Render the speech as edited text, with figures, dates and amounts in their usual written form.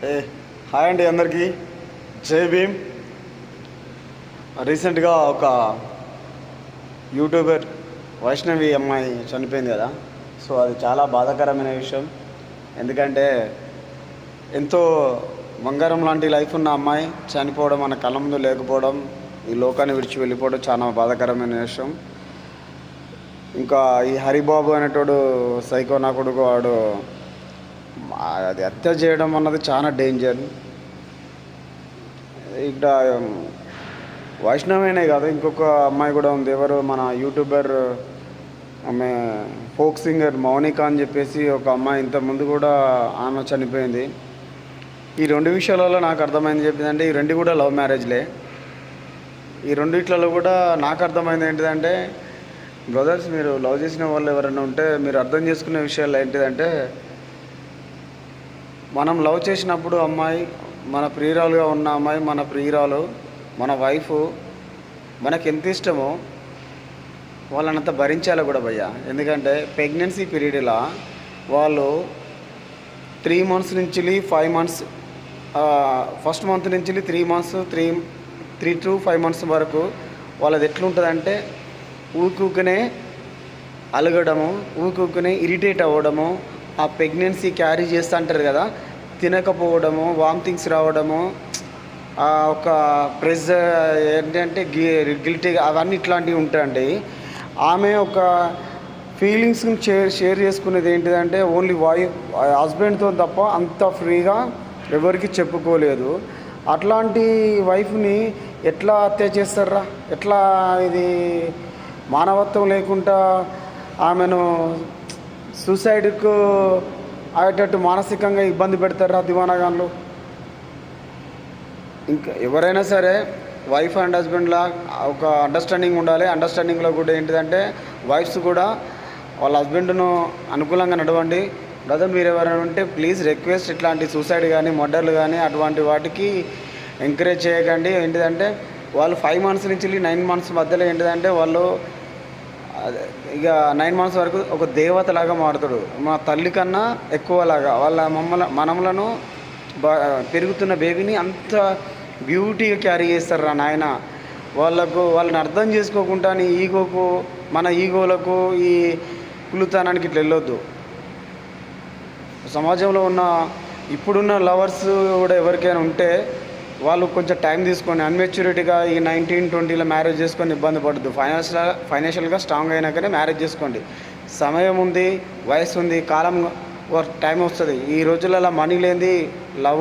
ఏ hi అండి అందరికీ, జై భీమ్. రీసెంట్గా ఒక యూట్యూబర్ వైష్ణవి అమ్మాయి చనిపోయింది కదా. సో అది చాలా బాధాకరమైన విషయం. ఎందుకంటే ఎంతో బంగారం లాంటి లైఫ్ ఉన్న అమ్మాయి చనిపోవడం, మన కళ్ళ ముందు లేకపోవడం, ఈ లోకాన్ని విడిచి వెళ్ళిపోవడం చాలా బాధాకరమైన విషయం. ఇంకా ఈ హరిబాబు అనేటోడు సైకో నా కొడుకు, వాడు అది హత్య చేయడం అన్నది చాలా డేంజర్. ఇక్కడ వైష్ణవేనే కాదు, ఇంకొక అమ్మాయి కూడా ఉంది. ఎవరు, మన యూట్యూబర్ ఆమె ఫోక్ సింగర్ మౌనిక అని చెప్పేసి ఒక అమ్మాయి, ఇంతకుముందు కూడా ఆమె చనిపోయింది. ఈ రెండు విషయాలలో నాకు అర్థమైంది చెప్పిందంటే, ఈ రెండు కూడా లవ్ మ్యారేజ్లే. ఈ రెండిట్లలో కూడా నాకు అర్థమైంది ఏంటిదంటే, బ్రదర్స్, మీరు లవ్ చేసిన వాళ్ళు ఎవరైనా ఉంటే మీరు అర్థం చేసుకునే విషయాలు ఏంటిదంటే, మనం లవ్ చేసినప్పుడు అమ్మాయి, మన ప్రియురాలుగా ఉన్న అమ్మాయి, మన ప్రియురాలు, మన వైఫ్ మనకు ఎంత ఇష్టమో వాళ్ళనంత భరించాలి కూడా భయ్య. ఎందుకంటే ప్రెగ్నెన్సీ పీరియడ్లో వాళ్ళు 3 months నుంచి 5 months, ఫస్ట్ మంత్ నుంచి 3 months, 3 to 5 months వరకు వాళ్ళది ఎట్లుంటుందంటే, ఊకునే అలగడము, ఊకునే ఇరిటేట్ అవ్వడము, ఆ ప్రెగ్నెన్సీ క్యారీ చేస్తూ అంటారు కదా, తినకపోవడము, వామిటింగ్స్ రావడము, ఒక ప్రెజర్ ఏంటంటే గిల్టీ, అవన్నీ ఇట్లాంటివి ఉంటాయండి. ఆమె ఒక ఫీలింగ్స్ని షేర్ చేసుకునేది ఏంటిదంటే, ఓన్లీ హస్బెండ్తో తప్ప అంత ఫ్రీగా ఎవరికి చెప్పుకోలేదు. అట్లాంటి వైఫ్ని ఎట్లా హత్య చేస్తారా? ఎట్లా ఇది మానవత్వం లేకుండా ఆమెను సూసైడ్కు అయ్యేటట్టు మానసికంగా ఇబ్బంది పెడతారా దివానాగాన్లు? ఇంకా ఎవరైనా సరే వైఫ్ అండ్ హస్బెండ్లా ఒక అండర్స్టాండింగ్ ఉండాలి. అండర్స్టాండింగ్లో కూడా ఏంటిదంటే, వైఫ్స్ కూడా వాళ్ళ హస్బెండ్ను అనుకూలంగా నడవండి. బ్రదర్, మీరు ఎవరైనా ఉంటే ప్లీజ్ రిక్వెస్ట్, ఇట్లాంటి సూసైడ్ కానీ మర్డర్లు కానీ అటువంటి వాటికి ఎంకరేజ్ చేయకండి. ఏంటిదంటే వాళ్ళు 5 months నుంచి 9 months మధ్యలో ఏంటిదంటే, వాళ్ళు ఇక 9 months వరకు ఒక దేవతలాగా మారుతాడు. మా తల్లి కన్నా ఎక్కువలాగా వాళ్ళ మనములను పెరుగుతున్న బేబీని అంత బ్యూటీగా క్యారీ చేస్తారు రా నాయన. వాళ్ళని అర్థం చేసుకోకుండా నీ ఈగోకు, మన ఈగోలకు, ఈ కులుతనానికి ఇట్లా వెళ్ళొద్దు. సమాజంలో ఉన్న ఇప్పుడున్న లవర్స్ కూడా ఎవరికైనా ఉంటే వాళ్ళు కొంచెం టైం తీసుకొని అన్మెచ్యూరిటీగా ఈ 19-20లో మ్యారేజ్ చేసుకొని ఇబ్బంది పడద్దు. ఫైనాన్షియల్గా స్ట్రాంగ్ అయినాకనే మ్యారేజ్ చేసుకోండి. సమయం ఉంది, వయసు ఉంది, కాలం టైం వస్తుంది. ఈ రోజులలో మనీ లేనిది లవ్